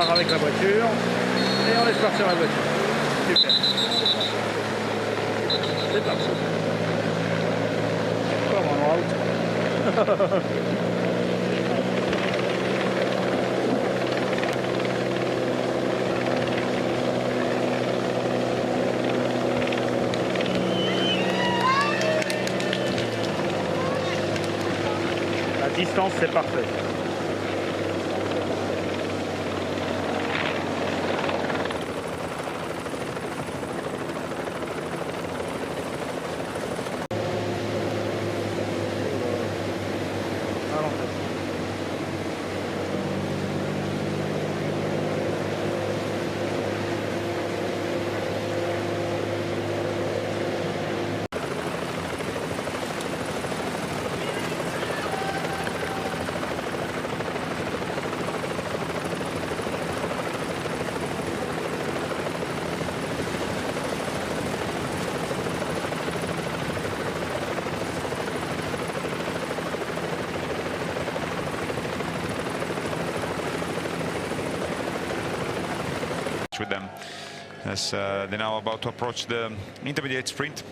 démarre avec la voiture et on laisse partir la voiture. Super. C'est parti. Come on out. La distance, c'est parfait. With them as they're now about to approach the intermediate sprint.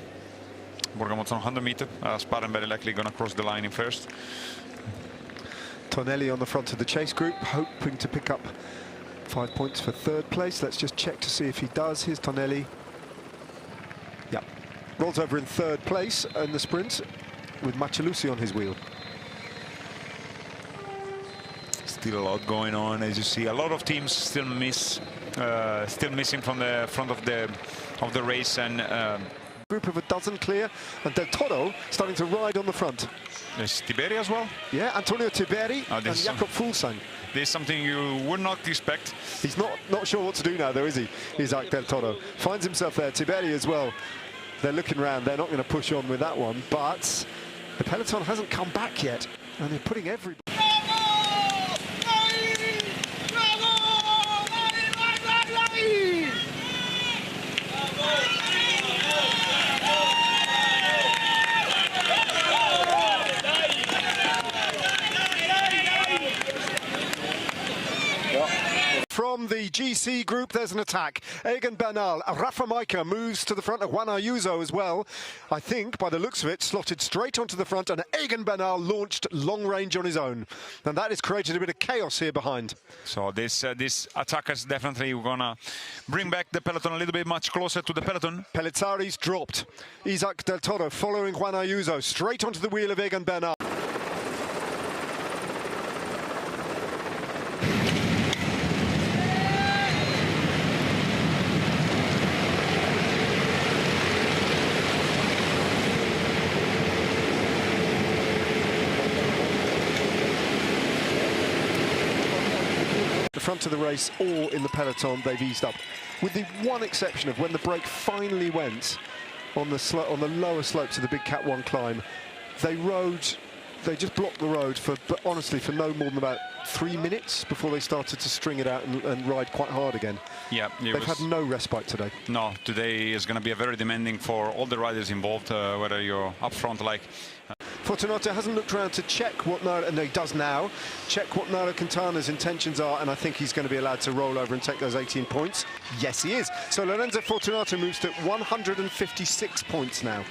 Borgamo's on 100 meter. Sparren very likely going to cross the line in first. Tonelli on the front of the chase group, hoping to pick up 5 points for third place. Let's just check to see if he does. Here's Tonelli. Yeah, rolls over in third place in the sprint with Machalusi on his wheel. Still a lot going on, as you see. A lot of teams still missing from the front of the race, and group of a dozen clear, and Del Toro starting to ride on the front. There's Tiberi as well. Yeah, Antonio Tiberi and Jakob Fuglsang. There's something you would not expect. He's not sure what to do now, though, is he? Isaac Del Toro finds himself there. Tiberi as well. They're looking around. They're not going to push on with that one, but the peloton hasn't come back yet, and they're putting everybody. From the GC group, there's an attack. Egan Bernal, Rafa Majka moves to the front of Juan Ayuso as well. I think, by the looks of it, slotted straight onto the front, and Egan Bernal launched long range on his own. And that has created a bit of chaos here behind. So this attack is definitely going to bring back the peloton a little bit much closer to the peloton. Pellizzari's dropped. Isaac Del Toro following Juan Ayuso straight onto the wheel of Egan Bernal. Front of the race, all in the peloton, they've eased up, with the one exception of when the break finally went on the lower slopes of the Big Cat 1 climb. They just blocked the road but honestly for no more than about 3 minutes before they started to string it out and ride quite hard again. Yeah, they've had no respite today. No, today is going to be a very demanding for all the riders involved, whether you're up front like. Fortunato hasn't looked around to check what Nairo, no, he does now, check what Nairo Quintana's intentions are, and I think he's going to be allowed to roll over and take those 18 points. Yes, he is. So Lorenzo Fortunato moves to 156 points now.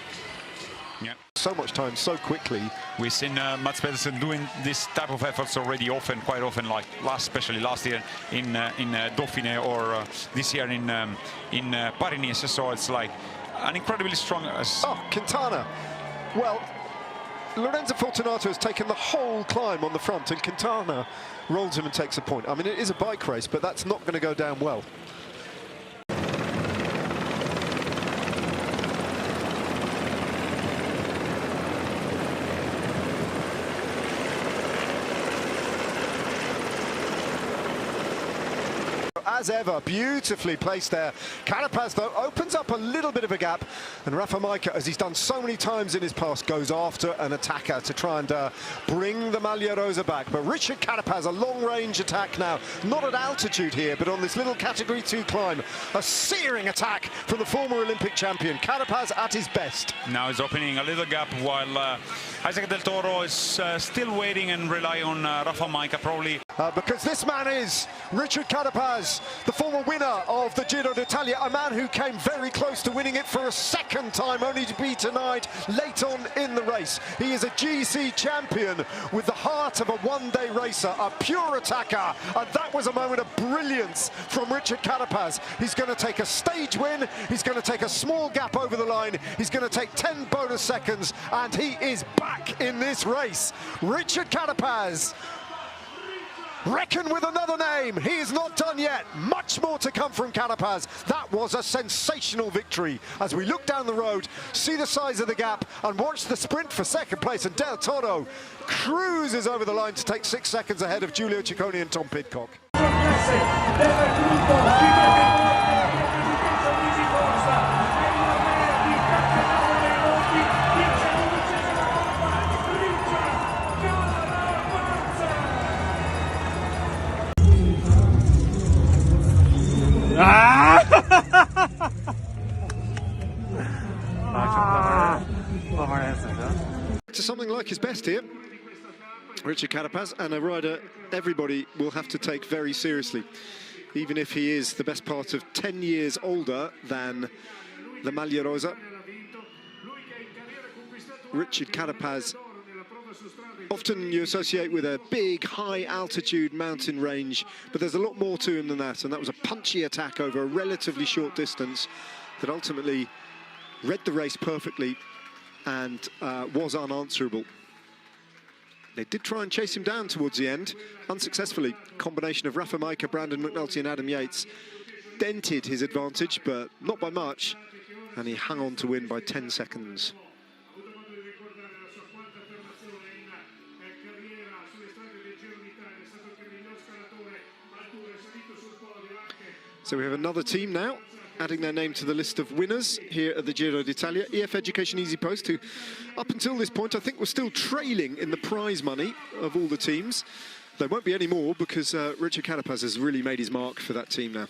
Yeah. So much time, so quickly. We've seen Mats Pedersen doing this type of efforts already quite often, like especially last year in Dauphiné, or this year in Paris-Nice. So it's like an incredibly strong. Oh, Quintana. Well, Lorenzo Fortunato has taken the whole climb on the front, and Quintana rolls him and takes a point. I mean, it is a bike race, but that's not going to go down well. As ever, beautifully placed there. Carapaz, though, opens up a little bit of a gap, and Rafa Majka, as he's done so many times in his past, goes after an attacker to try and bring the Maglia Rosa back. But Richard Carapaz, a long-range attack now, not at altitude here, but on this little Category 2 climb. A searing attack from the former Olympic champion. Carapaz at his best. Now he's opening a little gap while Isaac Del Toro is still waiting and rely on Rafa Majka, probably. Because this man is Richard Carapaz, the former winner of the Giro d'Italia, a man who came very close to winning it for a second time, only to be denied late on in the race. He is a GC champion with the heart of a one-day racer, a pure attacker, and that was a moment of brilliance from Richard Carapaz. He's going to take a stage win, he's going to take a small gap over the line, he's going to take 10 bonus seconds, and he is back in this race. Richard Carapaz, reckon with another name. He is not done yet. Much more to come from Carapaz. That was a sensational victory. As we look down the road, see the size of the gap, and watch the sprint for second place. And Del Toro cruises over the line to take 6 seconds ahead of Giulio Ciccone and Tom Pidcock. To something like his best here, Richard Carapaz, and a rider everybody will have to take very seriously, even if he is the best part of 10 years older than the Maglia Rosa. Richard Carapaz, often you associate with a big high-altitude mountain range, but there's a lot more to him than that, and that was a punchy attack over a relatively short distance that ultimately read the race perfectly and was unanswerable. They did try and chase him down towards the end, unsuccessfully. Combination of Rafa Majka, Brandon McNulty and Adam Yates dented his advantage, but not by much, and he hung on to win by 10 seconds. So we have another team now, adding their name to the list of winners here at the Giro d'Italia. EF Education Easy Post, who up until this point I think were still trailing in the prize money of all the teams. There won't be any more because Richard Carapaz has really made his mark for that team now,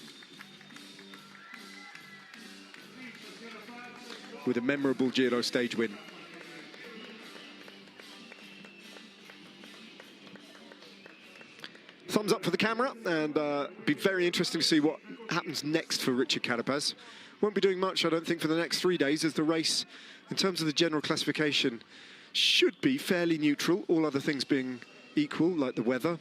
with a memorable Giro stage win. Thumbs up for the camera, and be very interesting to see what happens next for Richard Carapaz. Won't be doing much, I don't think, for the next 3 days, as the race, in terms of the general classification, should be fairly neutral, all other things being equal, like the weather.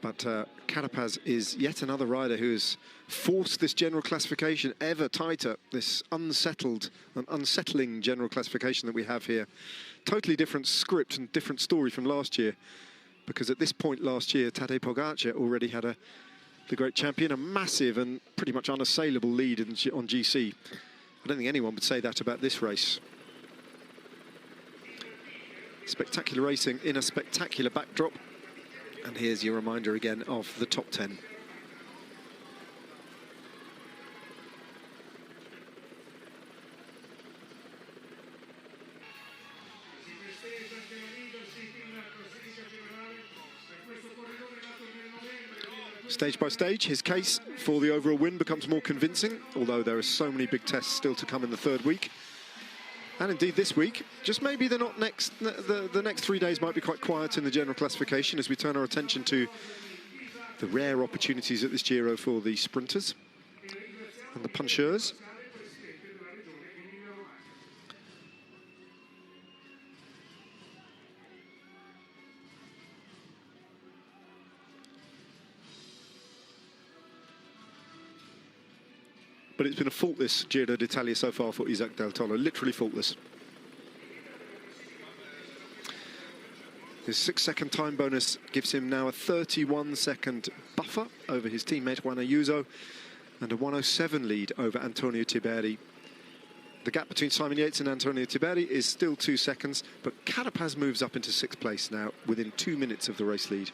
But Carapaz is yet another rider who has forced this general classification ever tighter, this unsettled and unsettling general classification that we have here. Totally different script and different story from last year, because at this point last year, Tadej Pogacar already had the great champion, a massive and pretty much unassailable lead on GC. I don't think anyone would say that about this race. Spectacular racing in a spectacular backdrop. And here's your reminder again of the top 10. Stage by stage, his case for the overall win becomes more convincing, although there are so many big tests still to come in the third week. And indeed this week, just maybe the next 3 days might be quite quiet in the general classification as we turn our attention to the rare opportunities at this Giro for the sprinters and the puncheurs. But it's been a faultless Giro d'Italia so far for Isaac Del Toro, literally faultless. His 6-second time bonus gives him now a 31-second buffer over his teammate Juan Ayuso and a 1:07 lead over Antonio Tiberi. The gap between Simon Yates and Antonio Tiberi is still 2 seconds, but Carapaz moves up into 6th place now within 2 minutes of the race lead.